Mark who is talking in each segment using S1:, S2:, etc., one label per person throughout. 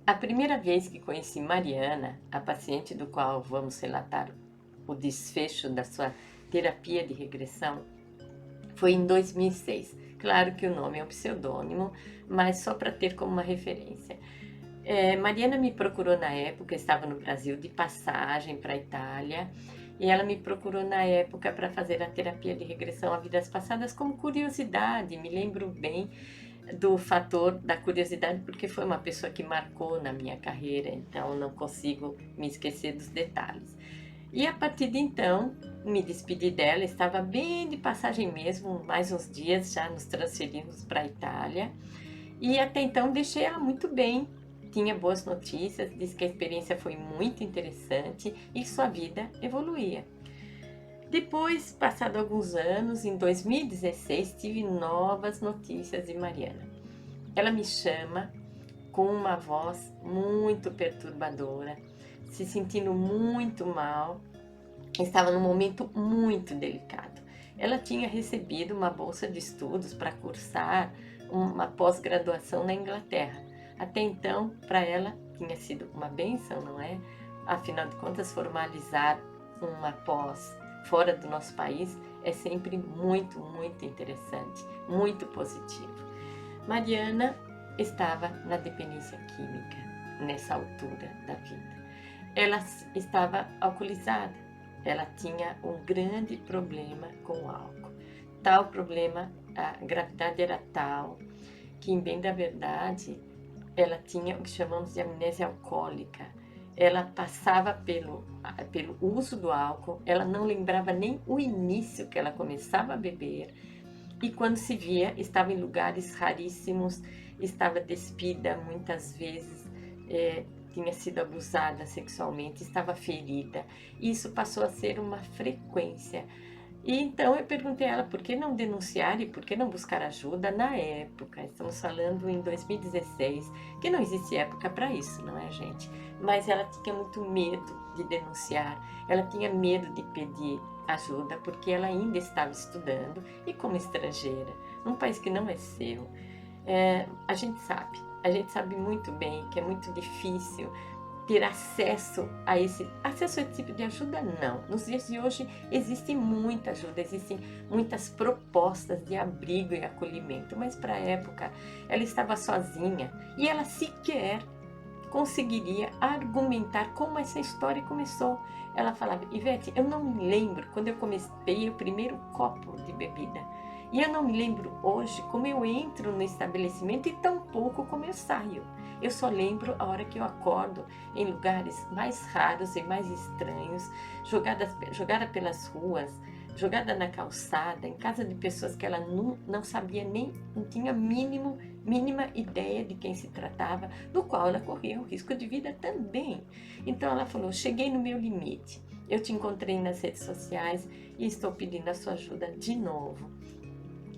S1: A primeira vez que conheci Mariana, a paciente do qual vamos relatar o desfecho da sua terapia de regressão, foi em 2006. Claro que o nome é um pseudônimo, mas só para ter como uma referência. Mariana me procurou na época, estava no Brasil de passagem para a Itália, e ela me procurou na época para fazer a terapia de regressão a vidas passadas como curiosidade. Me lembro bem do fator da curiosidade porque foi uma pessoa que marcou na minha carreira, então não consigo me esquecer dos detalhes. E a partir de então, me despedi dela, estava bem de passagem mesmo, mais uns dias já nos transferimos para a Itália. E até então deixei ela muito bem, tinha boas notícias, disse que a experiência foi muito interessante e sua vida evoluía. Depois, passado alguns anos, em 2016, tive novas notícias de Mariana. Ela me chama com uma voz muito perturbadora, se sentindo muito mal, estava num momento muito delicado. Ela tinha recebido uma bolsa de estudos para cursar uma pós-graduação na Inglaterra. Até então, para ela, tinha sido uma benção, não é? Afinal de contas, formalizar uma pós fora do nosso país é sempre muito, muito interessante, muito positivo. Mariana estava na dependência química nessa altura da vida. Ela estava alcoolizada, ela tinha um grande problema com o álcool. Tal problema, a gravidade era tal que, em bem da verdade, ela tinha o que chamamos de amnésia alcoólica. Ela passava pelo uso do álcool, ela não lembrava nem o início que ela começava a beber, e quando se via, estava em lugares raríssimos, estava despida muitas vezes, tinha sido abusada sexualmente, estava ferida. Isso passou a ser uma frequência. E então eu perguntei a ela por que não denunciar e por que não buscar ajuda na época. Estamos falando em 2016, que não existe época para isso, não é, gente? Mas ela tinha muito medo de denunciar, ela tinha medo de pedir ajuda porque ela ainda estava estudando e como estrangeira, num país que não é seu. A gente sabe muito bem que é muito difícil ter acesso a esse tipo de ajuda. Não, nos dias de hoje existe muita ajuda, existem muitas propostas de abrigo e acolhimento, mas para a época ela estava sozinha e ela sequer conseguiria argumentar como essa história começou. Ela falava: Ivete, eu não me lembro quando eu comecei o primeiro copo de bebida. E eu não me lembro hoje como eu entro no estabelecimento e tampouco como eu saio. Eu só lembro a hora que eu acordo em lugares mais raros e mais estranhos, jogada pelas ruas, jogada na calçada, em casa de pessoas que ela não sabia nem, não tinha mínima ideia de quem se tratava, do qual ela corria o risco de vida também. Então ela falou: cheguei no meu limite, eu te encontrei nas redes sociais e estou pedindo a sua ajuda de novo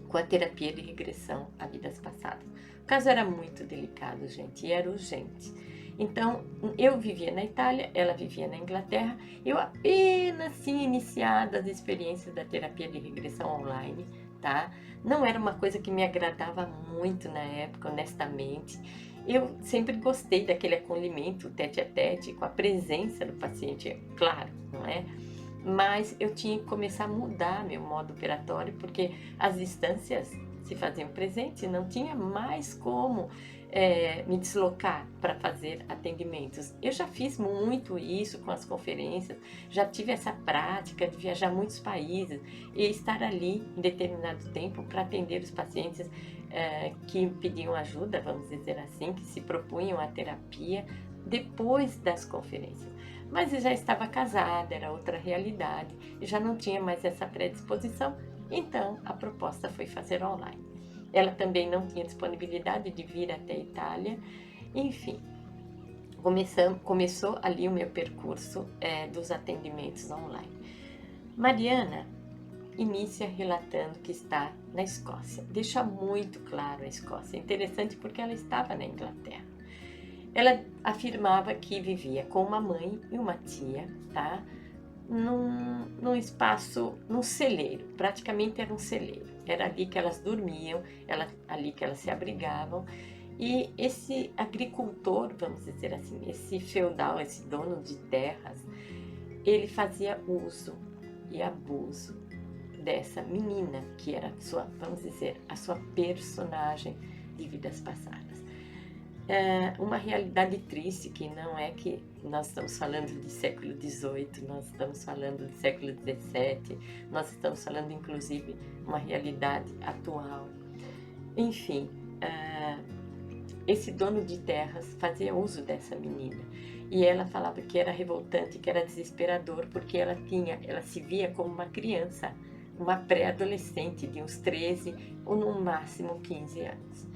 S1: com a terapia de regressão a vidas passadas. O caso era muito delicado, gente, e era urgente. Então, eu vivia na Itália, ela vivia na Inglaterra, eu apenas tinha iniciado as experiências da terapia de regressão online, tá? Não era uma coisa que me agradava muito na época, honestamente. Eu sempre gostei daquele acolhimento tete a tete, com a presença do paciente, claro, não é? Mas eu tinha que começar a mudar meu modo operatório, porque as distâncias se faziam presente, não tinha mais como me deslocar para fazer atendimentos. Eu já fiz muito isso com as conferências, já tive essa prática de viajar muitos países e estar ali em determinado tempo para atender os pacientes que pediam ajuda, vamos dizer assim, que se propunham a terapia depois das conferências. Mas eu já estava casada, era outra realidade, e já não tinha mais essa predisposição, então a proposta foi fazer online. Ela também não tinha disponibilidade de vir até a Itália, enfim, começou ali o meu percurso dos atendimentos online. Mariana inicia relatando que está na Escócia, deixa muito claro a Escócia, interessante porque ela estava na Inglaterra. Ela afirmava que vivia com uma mãe e uma tia, tá? Num espaço, num celeiro, praticamente era um celeiro. Era ali que elas dormiam, ali que elas se abrigavam. E esse agricultor, vamos dizer assim, esse feudal, esse dono de terras, ele fazia uso e abuso dessa menina, que era sua, vamos dizer, a sua personagem de vidas passadas. É uma realidade triste, que não é que nós estamos falando de século XVIII, nós estamos falando de século XVII, nós estamos falando inclusive uma realidade atual. Enfim, esse dono de terras fazia uso dessa menina, e ela falava que era revoltante, que era desesperador, porque ela se via como uma criança, uma pré-adolescente de uns 13 ou no máximo 15 anos.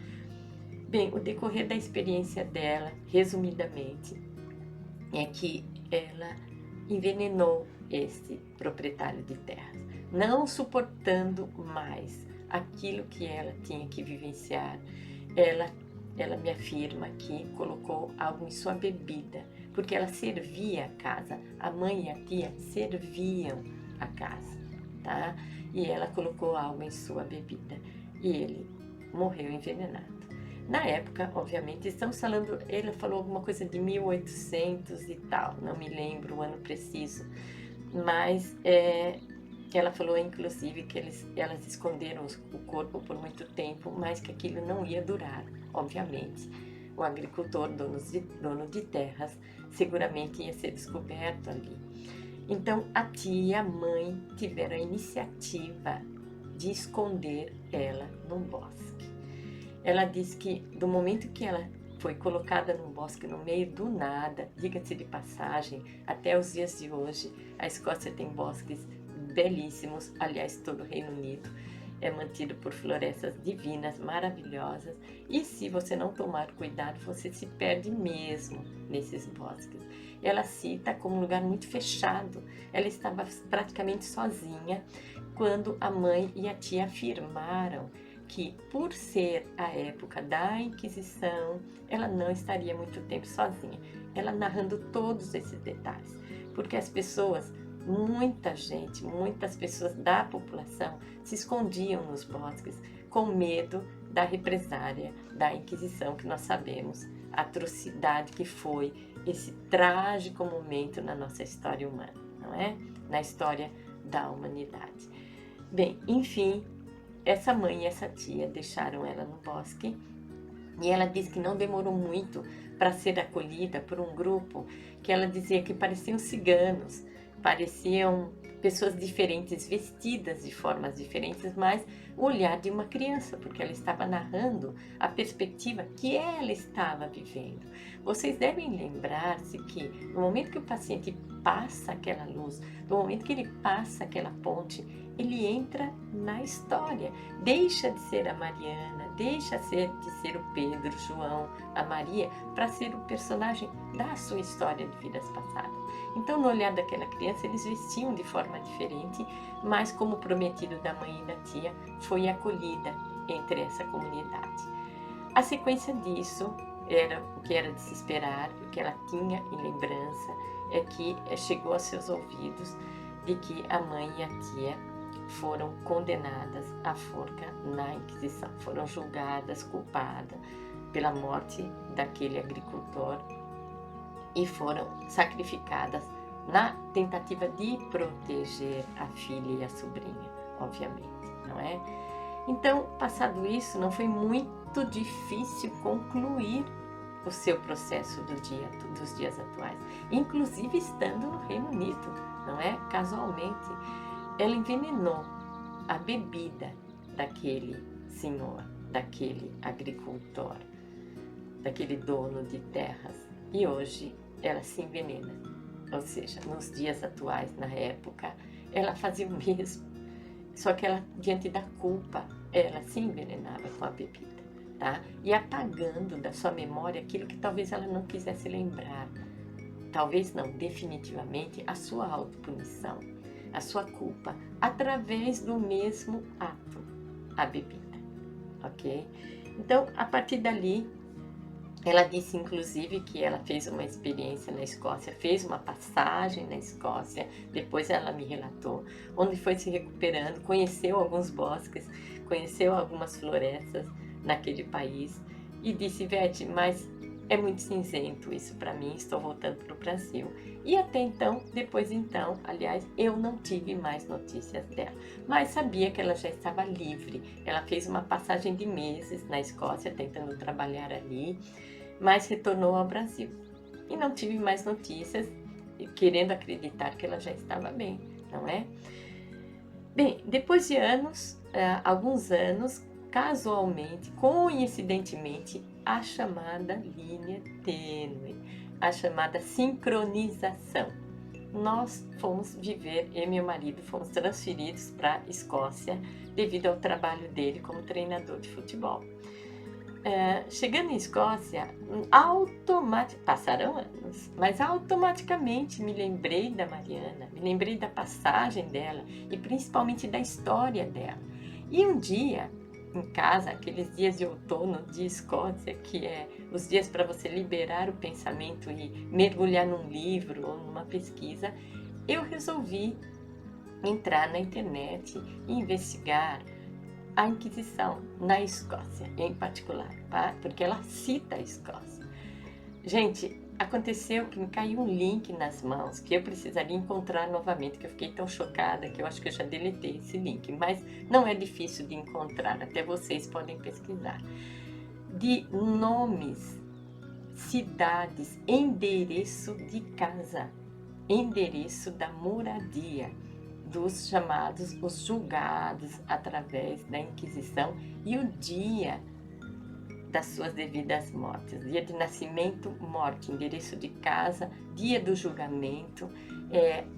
S1: Bem, o decorrer da experiência dela, resumidamente, é que ela envenenou esse proprietário de terras, não suportando mais aquilo que ela tinha que vivenciar. Ela me afirma que colocou algo em sua bebida, porque ela servia a casa, a mãe e a tia serviam a casa, tá? E ela colocou algo em sua bebida e ele morreu envenenado. Na época, obviamente, estamos falando, ele falou alguma coisa de 1800 e tal, não me lembro o ano preciso, mas ela falou inclusive que elas esconderam o corpo por muito tempo, mas que aquilo não ia durar, obviamente. O agricultor, dono de terras, seguramente ia ser descoberto ali. Então a tia e a mãe tiveram a iniciativa de esconder ela num bosque. Ela diz que do momento que ela foi colocada num bosque no meio do nada, diga-se de passagem, até os dias de hoje, a Escócia tem bosques belíssimos, aliás, todo o Reino Unido é mantido por florestas divinas, maravilhosas, e se você não tomar cuidado, você se perde mesmo nesses bosques. Ela cita como um lugar muito fechado, ela estava praticamente sozinha quando a mãe e a tia afirmaram que, por ser a época da Inquisição, ela não estaria muito tempo sozinha. Ela narrando todos esses detalhes, porque as pessoas, muitas pessoas da população se escondiam nos bosques com medo da represária da Inquisição, que nós sabemos a atrocidade que foi esse trágico momento na nossa história humana, não é? Na história da humanidade. Bem, enfim, essa mãe e essa tia deixaram ela no bosque e ela diz que não demorou muito para ser acolhida por um grupo que ela dizia que pareciam ciganos, pareciam pessoas diferentes, vestidas de formas diferentes, mas o olhar de uma criança, porque ela estava narrando a perspectiva que ela estava vivendo. Vocês devem lembrar-se que no momento que o paciente passa aquela luz, no momento que ele passa aquela ponte, ele entra na história, deixa de ser a Mariana, deixa de ser o Pedro, o João, a Maria, para ser o personagem da sua história de vidas passadas. Então, no olhar daquela criança, eles vestiam de forma diferente, mas como prometido da mãe e da tia, foi acolhida entre essa comunidade. A sequência disso era o que era de se esperar, o que ela tinha em lembrança, é que chegou aos seus ouvidos de que a mãe e a tia foram condenadas à forca na Inquisição, foram julgadas, culpadas pela morte daquele agricultor e foram sacrificadas na tentativa de proteger a filha e a sobrinha, obviamente, não é? Então, passado isso, não foi muito difícil concluir o seu processo dos dias atuais, inclusive estando no Reino Unido, não é? Casualmente, ela envenenou a bebida daquele senhor, daquele agricultor, daquele dono de terras, e hoje ela se envenena. Ou seja, nos dias atuais, na época, ela fazia o mesmo, só que ela, diante da culpa, ela se envenenava com a bebida, tá? E apagando da sua memória aquilo que talvez ela não quisesse lembrar, talvez não, definitivamente, a sua autopunição, a sua culpa, através do mesmo ato, a bebida, ok? Então, a partir dali, ela disse, inclusive, que ela fez uma experiência na Escócia, fez uma passagem na Escócia, depois ela me relatou, onde foi se recuperando, conheceu alguns bosques, conheceu algumas florestas naquele país, e disse: Ivete, mas é muito cinzento isso para mim, estou voltando para o Brasil. E até então, depois então, aliás, eu não tive mais notícias dela, mas sabia que ela já estava livre. Ela fez uma passagem de meses na Escócia, tentando trabalhar ali, mas retornou ao Brasil. E não tive mais notícias, querendo acreditar que ela já estava bem, não é? Bem, depois de anos, alguns anos, casualmente, coincidentemente, a chamada linha tênue, a chamada sincronização. Nós fomos viver, eu e meu marido fomos transferidos para a Escócia devido ao trabalho dele como treinador de futebol. Chegando em Escócia, passaram anos, mas automaticamente me lembrei da Mariana, me lembrei da passagem dela e principalmente da história dela. E um dia, em casa, aqueles dias de outono de Escócia, que é os dias para você liberar o pensamento e mergulhar num livro ou numa pesquisa, eu resolvi entrar na internet e investigar a Inquisição na Escócia, em particular, tá? Porque ela cita a Escócia. Gente, aconteceu que me caiu um link nas mãos que eu precisaria encontrar novamente, que eu fiquei tão chocada que eu acho que eu já deletei esse link, mas não é difícil de encontrar, até vocês podem pesquisar. De nomes, cidades, endereço de casa, endereço da moradia dos chamados, os julgados através da Inquisição e o dia das suas devidas mortes, dia de nascimento, morte, endereço de casa, dia do julgamento,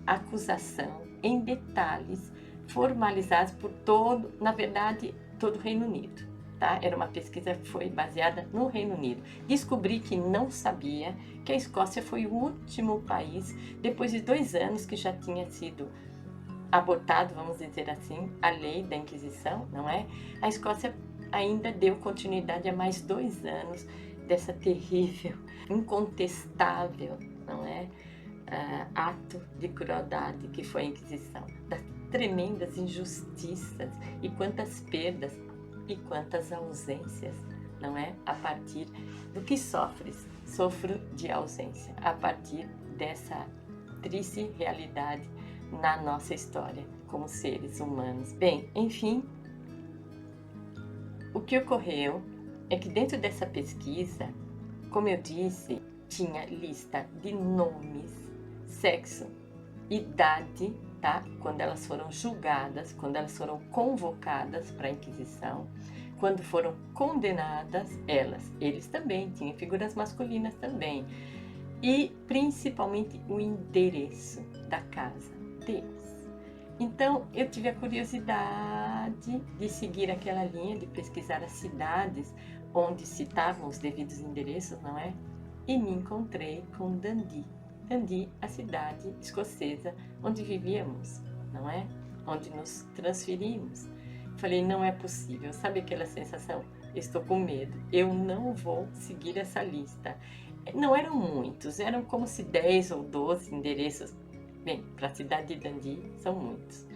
S1: acusação em detalhes formalizados por todo, na verdade, todo o Reino Unido. Tá? Era uma pesquisa que foi baseada no Reino Unido. Descobri que não sabia que a Escócia foi o último país, depois de 2 anos que já tinha sido abortado, vamos dizer assim, a lei da Inquisição, não é? A Escócia ainda deu continuidade a mais 2 anos dessa terrível, incontestável, não é? Ato de crueldade que foi a Inquisição, das tremendas injustiças e quantas perdas e quantas ausências, não é? A partir do que sofres, sofro de ausência, a partir dessa triste realidade na nossa história como seres humanos. Bem, enfim, o que ocorreu é que dentro dessa pesquisa, como eu disse, tinha lista de nomes, sexo, idade, tá? Quando elas foram julgadas, quando elas foram convocadas para a Inquisição, quando foram condenadas, eles também, tinham figuras masculinas também, e principalmente o endereço da casa deles. Então eu tive a curiosidade de seguir aquela linha, de pesquisar as cidades onde citavam os devidos endereços, não é? E me encontrei com Dundee. Dundee, a cidade escocesa onde vivíamos, não é? Onde nos transferimos. Falei, não é possível. Sabe aquela sensação? Estou com medo. Eu não vou seguir essa lista. Não eram muitos, eram como se 10 ou 12 endereços. Bem, para a cidade de Dundee são muitos,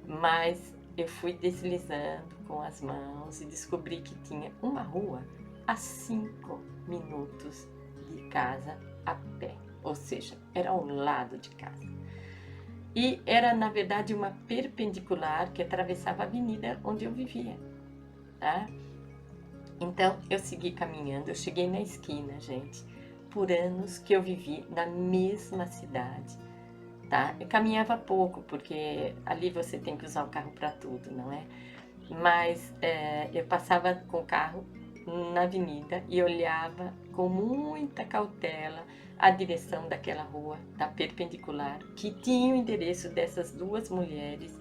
S1: mas eu fui deslizando com as mãos e descobri que tinha uma rua a 5 minutos de casa a pé, ou seja, era ao lado de casa. E era, na verdade, uma perpendicular que atravessava a avenida onde eu vivia, tá? Então, eu segui caminhando, eu cheguei na esquina, gente, por anos que eu vivi na mesma cidade. Tá? Eu caminhava pouco, porque ali você tem que usar o carro para tudo, não é? Mas eu passava com o carro na avenida e olhava com muita cautela a direção daquela rua, da perpendicular, que tinha o endereço dessas 2 mulheres.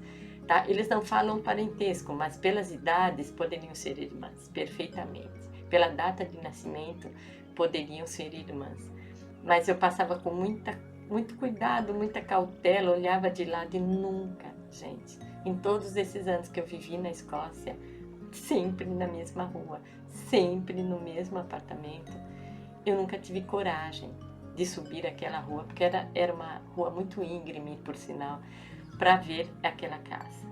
S1: Tá? Eles não falam parentesco, mas pelas idades poderiam ser irmãs, perfeitamente. Pela data de nascimento, poderiam ser irmãs. Mas eu passava com muito cuidado, muita cautela, olhava de lado e nunca, gente, em todos esses anos que eu vivi na Escócia, sempre na mesma rua, sempre no mesmo apartamento, eu nunca tive coragem de subir aquela rua, porque era uma rua muito íngreme, por sinal, para ver aquela casa.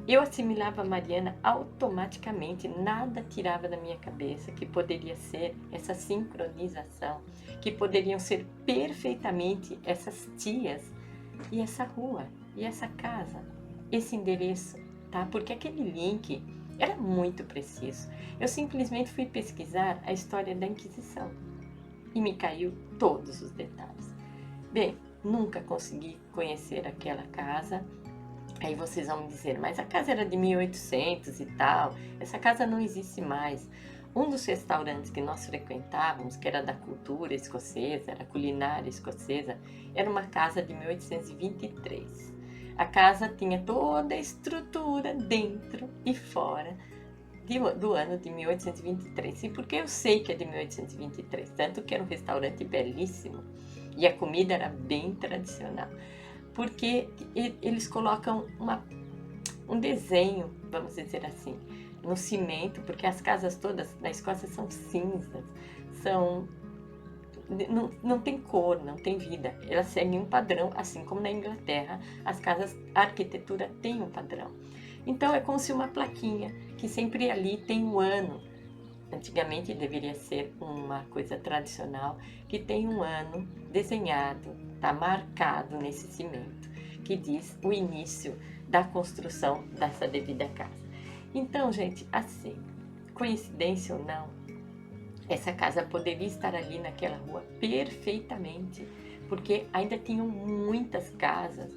S1: Eu assimilava a Mariana automaticamente, nada tirava da minha cabeça que poderia ser essa sincronização, que poderiam ser perfeitamente essas tias e essa rua e essa casa, esse endereço, tá? Porque aquele link era muito preciso. Eu simplesmente fui pesquisar a história da Inquisição e me caiu todos os detalhes. Bem, nunca consegui conhecer aquela casa. Aí vocês vão me dizer, mas a casa era de 1800 e tal, essa casa não existe mais. Um dos restaurantes que nós frequentávamos, que era da cultura escocesa, era culinária escocesa, era uma casa de 1823. A casa tinha toda a estrutura dentro e fora do ano de 1823. E por que eu sei que é de 1823? Tanto que era um restaurante belíssimo e a comida era bem tradicional. Porque eles colocam um desenho, vamos dizer assim, no cimento, porque as casas todas na Escócia são cinzas, não tem cor, não tem vida. Elas seguem um padrão, assim como na Inglaterra, as casas, a arquitetura tem um padrão. Então é como se uma plaquinha, que sempre ali tem um ano. Antigamente deveria ser uma coisa tradicional, que tem um ano desenhado, está marcado nesse cimento, que diz o início da construção dessa devida casa. Então, gente, assim, coincidência ou não, essa casa poderia estar ali naquela rua perfeitamente, porque ainda tinham muitas casas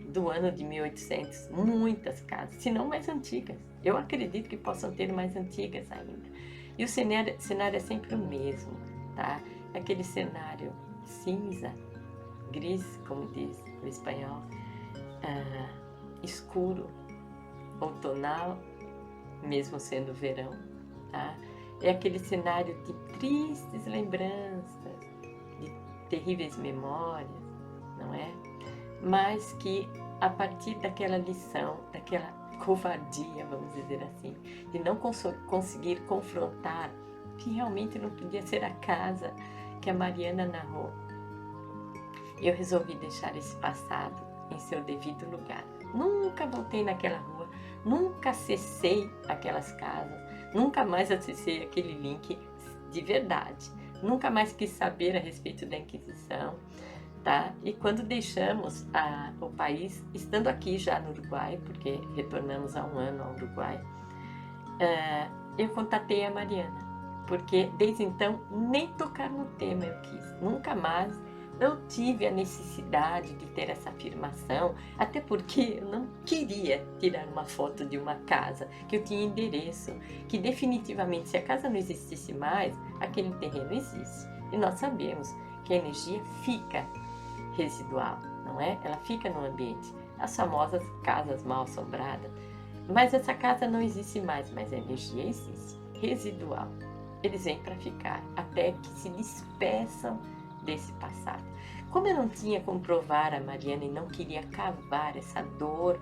S1: do ano de 1800, muitas casas, se não mais antigas. Eu acredito que possam ter mais antigas ainda. E o cenário é sempre o mesmo, tá? Aquele cenário cinza, gris, como diz o espanhol, escuro, outonal, mesmo sendo verão, tá? É aquele cenário de tristes lembranças, de terríveis memórias, não é? Mas que a partir daquela lição, daquela covardia, vamos dizer assim, de não conseguir confrontar que realmente não podia ser a casa que a Mariana narrou, eu resolvi deixar esse passado em seu devido lugar. Nunca voltei naquela rua, nunca acessei aquelas casas, nunca mais acessei aquele link de verdade, nunca mais quis saber a respeito da Inquisição, tá? E quando deixamos o país, estando aqui já no Uruguai, porque retornamos há um ano ao Uruguai, eu contatei a Mariana, porque desde então nem tocar no tema eu quis, nunca mais. Não tive a necessidade de ter essa afirmação, até porque eu não queria tirar uma foto de uma casa, que eu tinha endereço, que definitivamente se a casa não existisse mais, aquele terreno existe. E nós sabemos que a energia fica residual, não é? Ela fica no ambiente. As famosas casas mal assombradas. Mas essa casa não existe mais, mas a energia existe, residual. Eles vêm para ficar, até que se despeçam desse passado. Como eu não tinha como provar a Mariana e não queria cavar essa dor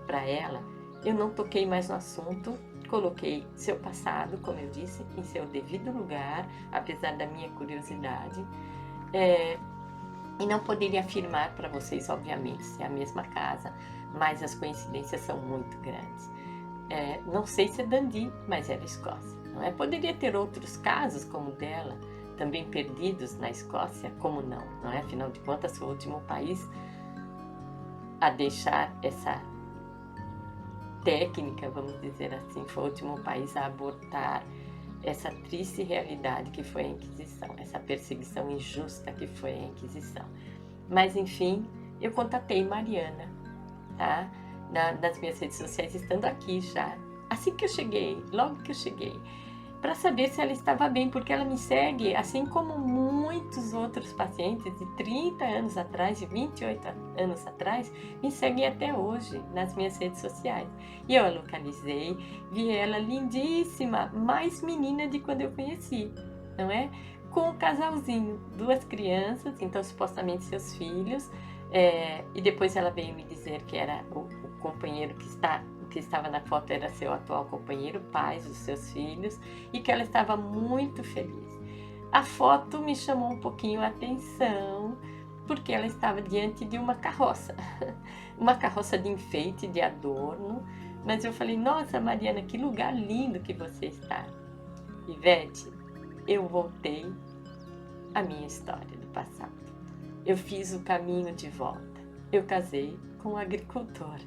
S1: para ela, eu não toquei mais no assunto, coloquei seu passado, como eu disse, em seu devido lugar, apesar da minha curiosidade, e não poderia afirmar para vocês, obviamente, se é a mesma casa, mas as coincidências são muito grandes. Não sei se é Dundee, mas era Escócia, não é? Poderia ter outros casos como o dela, também perdidos na Escócia, como não é? Afinal de contas, foi o último país a deixar essa técnica, vamos dizer assim, foi o último país a abortar essa triste realidade que foi a Inquisição, essa perseguição injusta que foi a Inquisição. Mas, enfim, eu contatei Mariana, tá? Nas minhas redes sociais, estando aqui já, assim que eu cheguei, logo que eu cheguei, para saber se ela estava bem, porque ela me segue, assim como muitos outros pacientes de 30 anos atrás, de 28 anos atrás, me seguem até hoje nas minhas redes sociais. E eu a localizei, vi ela lindíssima, mais menina de quando eu conheci, não é? Com um casalzinho, 2 crianças, então supostamente seus filhos, e depois ela veio me dizer que era o companheiro que estava na foto era seu atual companheiro, pai dos seus filhos, e que ela estava muito feliz. A foto me chamou um pouquinho a atenção, porque ela estava diante de uma carroça de enfeite, de adorno, Mas eu falei, nossa, Mariana, que lugar lindo que você está. Ivete, eu voltei à minha história do passado. Eu fiz o caminho de volta. Eu casei com um agricultor.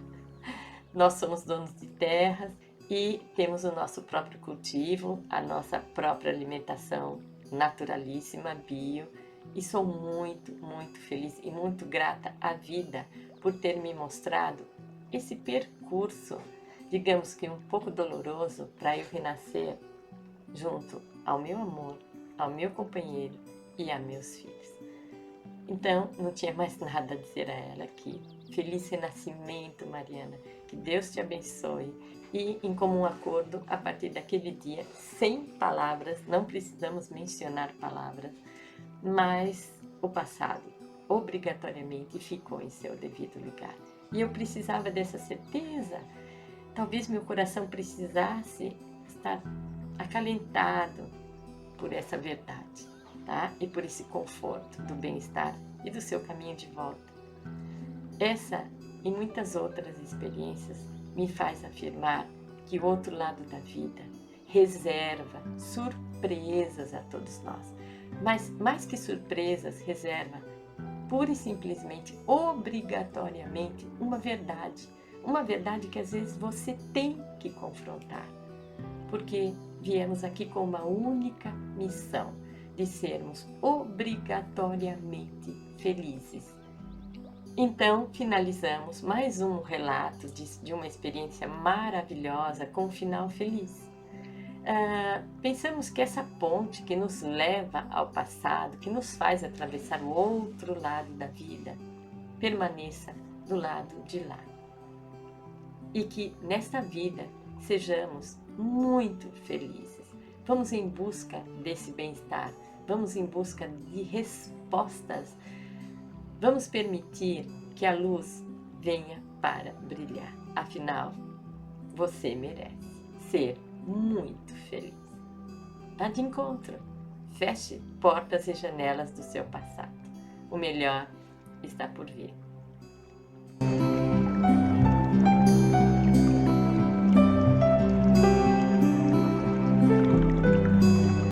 S1: Nós somos donos de terras e temos o nosso próprio cultivo, a nossa própria alimentação naturalíssima, bio. E sou muito, muito feliz e muito grata à vida por ter me mostrado esse percurso, digamos que um pouco doloroso, para eu renascer junto ao meu amor, ao meu companheiro e a meus filhos. Então, não tinha mais nada a dizer a ela que feliz renascimento, Mariana, que Deus te abençoe. E em comum acordo, a partir daquele dia, sem palavras, não precisamos mencionar palavras, mas o passado obrigatoriamente ficou em seu devido lugar. E eu precisava dessa certeza. Talvez meu coração precisasse estar acalentado por essa verdade, tá? E por esse conforto do bem-estar e do seu caminho de volta. Essa e muitas outras experiências me faz afirmar que o outro lado da vida reserva surpresas a todos nós. Mas mais que surpresas, reserva pura e simplesmente, obrigatoriamente, uma verdade que às vezes você tem que confrontar, porque viemos aqui com uma única missão, de sermos obrigatoriamente felizes. Então, finalizamos mais um relato de uma experiência maravilhosa com um final feliz. Pensamos que essa ponte que nos leva ao passado, que nos faz atravessar o outro lado da vida, permaneça do lado de lá. E que nesta vida sejamos muito felizes. Vamos em busca desse bem-estar, vamos em busca de respostas. Vamos permitir que a luz venha para brilhar. Afinal, você merece ser muito feliz. Vá de encontro. Feche portas e janelas do seu passado. O melhor está por vir.